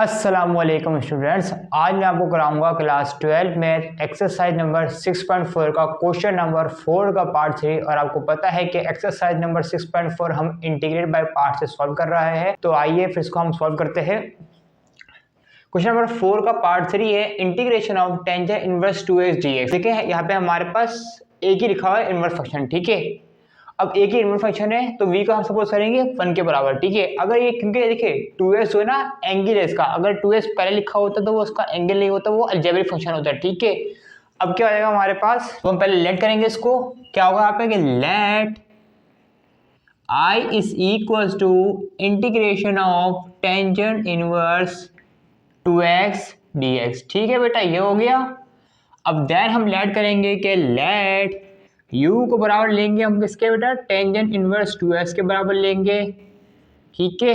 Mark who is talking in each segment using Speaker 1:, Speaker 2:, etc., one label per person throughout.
Speaker 1: अस्सलामुअलैकुम स्टूडेंट्स, आज मैं आपको कराऊंगा क्लास 12 में एक्सरसाइज नंबर 6.4 का क्वेश्चन नंबर 4 का पार्ट 3। और आपको पता है कि एक्सरसाइज नंबर 6.4 हम इंटीग्रेट बाय पार्ट से सॉल्व कर रहे हैं। तो आइए फिर इसको हम सॉल्व करते हैं। क्वेश्चन नंबर 4 का पार्ट 3 है integration of tangent inverse 2x dx। देखिए यहाँ पे हमारे पास एक ही लिखा हुआ है इनवर्स फंक्शन, ठीक है। अब एक ही इनवर्स फंक्शन है तो v का हम सपोज करेंगे 1 के बराबर, ठीक है। अगर ये क्योंकि देखिए 2s जो है ना एंगल है इसका, अगर 2s पहले लिखा होता तो वो उसका एंगल नहीं होता, वो अलजेब्रिक फंक्शन होता है, ठीक है। अब क्या हो जाएगा हमारे पास, तो हम पहले लेट करेंगे इसको। क्या होगा यहाँ पे कि let i is equal to integration of tangent inverse 2x dx, ठीक है बेटा, ये हो गया। अब देन हम लेट करेंगे कि लेट u को बराबर लेंगे हम किसके बेटा, टेंजेंट इनवर्स 2x के बराबर लेंगे, ठीक है।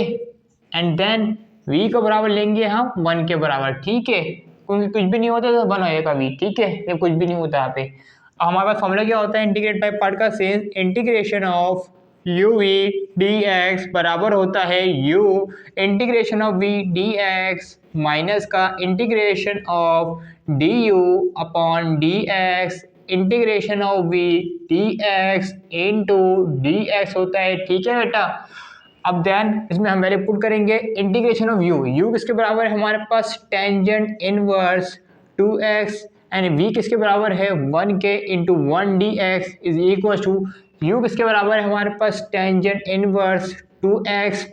Speaker 1: एंड देन v को बराबर लेंगे हम 1 के बराबर, ठीक है। क्योंकि कुछ भी नहीं होता तो 1 होएगा v, ठीक है, ये कुछ भी नहीं होता यहाँ पे। अब हमारे पास फॉर्मूला क्या होता है इंटीग्रेट बाय पार्ट का, same integration of u v dx बराबर होता है u integration of v dx minus का integration of du upon dx integration of v dx into dx होता है, ठीक है बेटा। अब देन इसमें हम वैल्यू पुट करेंगे इंटीग्रेशन ऑफ u किसके बराबर है हमारे पास, tangent inverse 2x, and v किसके बराबर है 1 के into 1 dx is equal to u किसके बराबर है हमारे पास, tangent inverse 2x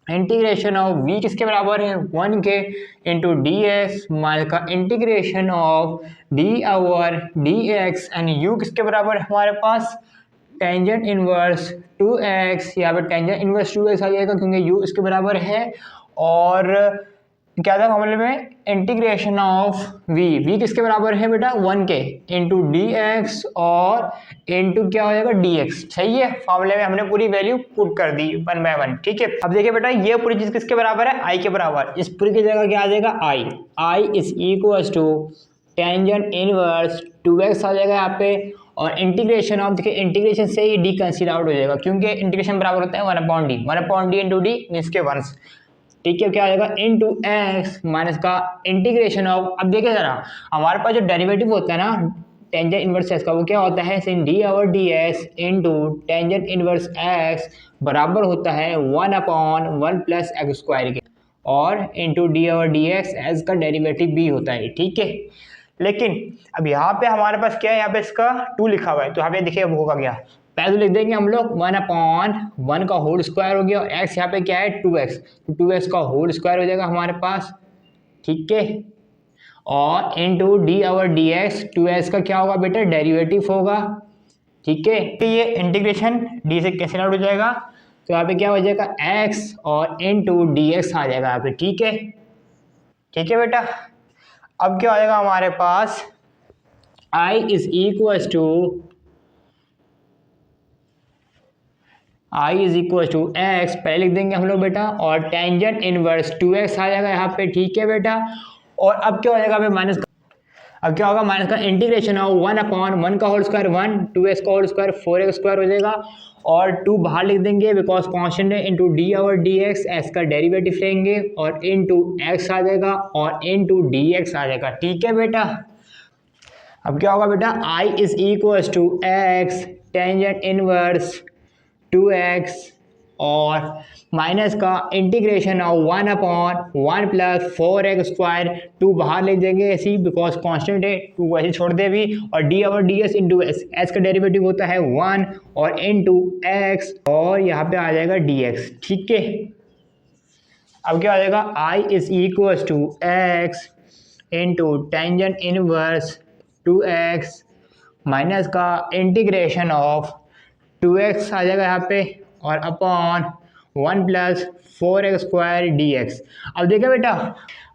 Speaker 1: integration of v किसके बराबर है 1 के इंटू dx माइनस का integration of d over dx, and u किसके बराबर है हमारे पास, टेंजेंट इनवर्स 2x। यहाँ पे टेंजेंट इनवर्स 2x आ जाएगा क्योंकि u इसके बराबर है। और क्या था मामले में, इंटीग्रेशन ऑफ v किसके बराबर है बेटा 1 के इंटू dx और इंटू क्या हो जाएगा dx, सही है। फॉर्मूले में हमने पूरी वैल्यू पुट कर दी 1 बाय 1, ठीक है। अब देखिए बेटा ये पूरी चीज किसके बराबर है, i के बराबर। इस पूरी की जगह क्या आ जाएगा i is equal to tangent inverse 2x आ जाएगा यहाँ पे। और इंटीग्रेशन ऑफ, देखिए इंटीग्रेशन से ही d कैंसिल आउट हो जाएगा क्योंकि इंटीग्रेशन बराबर होता है 1/d इंटू d मीन्स के 1, ठीक है। क्या आएगा इंटू एक्स माइनस का इंटीग्रेशन ऑफ, अब देखिए जरा हमारे पास जो डेरिवेटिव होता है ना टेंजेंट इनवर्स एक्स का, वो क्या होता है sin d over dx into tangent inverse x बराबर होता है 1/1 प्लस एक्स स्क्वायर के, और into d over dx x का डेरिवेटिव भी होता है, ठीक है। लेकिन अब यहाँ पे हमारे पास क्या है, यहाँ पे इसका 2 लिखा हुआ है, तो यहाँ पे देखिए अब होगा क्या, पहले तो लिख देंगे हम लोग 1/1 का होल स्क्वायर हो गया, और x यहाँ पे क्या है 2x, तो 2x का होल स्क्वायर हो जाएगा हमारे पास, ठीक है। और into D over D x, 2x का क्या होगा बेटा, डेरिवेटिव होगा, ठीक है। तो ये इंटीग्रेशन d से कैंसिल आउट हो जाएगा, तो यहाँ पे क्या हो जाएगा x और इंटू डी एक्स आ जाएगा यहाँ पे, ठीक है, ठीक है बेटा। अब क्या हो जाएगा हमारे पास, i is equal to i is equal to x पहले लिख देंगे हम लोग बेटा, और टेंजेंट इनवर्स 2x आ जाएगा यहाँ पे, ठीक है बेटा। और अब क्या हो जाएगा पे माइनस, अब क्या होगा माइनस का इंटीग्रेशन ऑफ 1/1 का होल स्क्वायर 1, 2x का होल स्क्वायर 4x स्क्वायर हो जाएगा, और 2 बाहर लिख देंगे बिकॉज कॉन्स्टेंट है, into D over D x, x का डेरिवेटिव लेंगे और इंटू एक्स आ जाएगा और इंटू डी एक्स आ जाएगा, ठीक है बेटा। अब क्या होगा बेटा, i is equal to x tangent inverse 2x और माइनस का integration of 1/1 plus 4x square, 2 बाहर ले देंगे ऐसी बिकॉज कांस्टेंट है, 2 ऐसे छोड़ दे भी, और d over D S into S, S का डेरिवेटिव होता है 1 और इंटू एक्स, और यहाँ पे आ जाएगा dx, ठीक है। अब क्या आ जाएगा, i is equal to x into tangent inverse 2x minus का इंटीग्रेशन ऑफ 2x आ जाएगा यहाँ पे, और upon 1 plus 4x square dx। अब देखिए बेटा,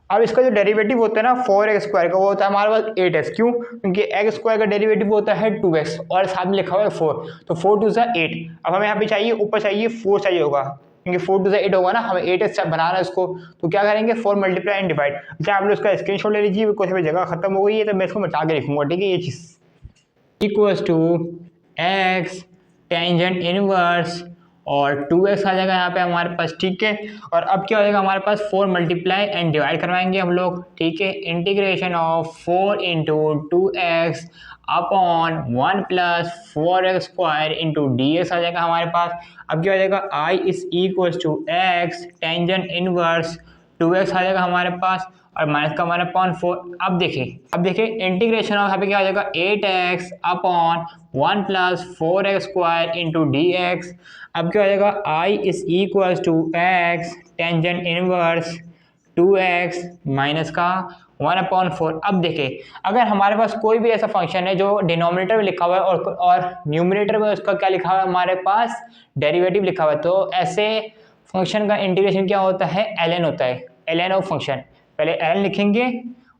Speaker 1: अब इसका जो डेरिवेटिव होता है ना 4x स्क्वायर का, वो होता है हमारे पास 8x, क्यों, क्योंकि x स्क्वायर का डेरिवेटिव होता है 2x और साथ में लिखा हुआ है 4, तो 4 2 सा 8। अब हमें यहाँ पे चाहिए, ऊपर चाहिए 4 चाहिए होगा, क्योंकि 4 2 सा 8 होगा ना, हमें 8x बनाना है इसको, तो क्या करेंगे 4 मल्टीप्लाई एंड डिवाइड। अच्छा आप लोग इसका स्क्रीनशॉट ले लीजिए, कुछ भी जगह खत्म हो गई है तो मैं इसको मिटा के लिखूंगा, ठीक है। ये चीज़ equals to x tangent inverse और 2x आ जाएगा यहाँ पे हमारे पास, ठीक है। और अब क्या हो जाएगा हमारे पास 4 मल्टीप्लाई एंड डिवाइड करवाएंगे हम लोग, ठीक है। Integration of 4 into 2x upon 1 plus 4x square into d आ जाएगा हमारे पास। अब क्या हो जाएगा i is equal to x tangent inverse 2x आ जाएगा हमारे पास और माइनस का हमारा अपॉन 4। अब देखिए इंटीग्रेशन ऑफ यहाँ पे क्या हो जाएगा 8x upon 1 plus 4x square into d x. अब क्या हो जाएगा i is equal to x tangent inverse 2x minus का 1/4। अब देखिए अगर हमारे पास कोई भी ऐसा फंक्शन है जो डिनोमिनेटर में लिखा हुआ है और न्यूमरेटर में उसका क्या लिखा हुआ है हमारे पास डेरिवेटिव लिखा हुआ है, तो ऐसे फंक्शन का इंटीग्रेशन क्या होता है ln होता है, ln ऑफ फंक्शन। पहले ln लिखेंगे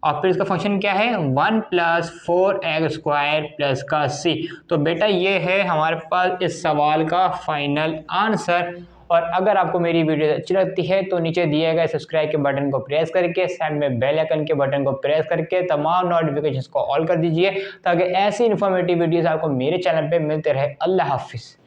Speaker 1: और फिर इसका फंक्शन क्या है 1 प्लस 4x स्क्वायर प्लस का c। तो बेटा ये है हमारे पास इस सवाल का फाइनल आंसर। और अगर आपको मेरी वीडियो अच्छी लगती है तो नीचे दिए गए सब्सक्राइब के बटन को प्रेस करके साइड में बेल आइकन के बटन को प्रेस करके तमाम नोटिफिकेशंस को ऑल कर दीजिए ताकि ऐसी इन्फॉर्मेटिव वीडियोस आपको मेरे चैनल पे मिलते रहे। अल्लाह हाफिज़।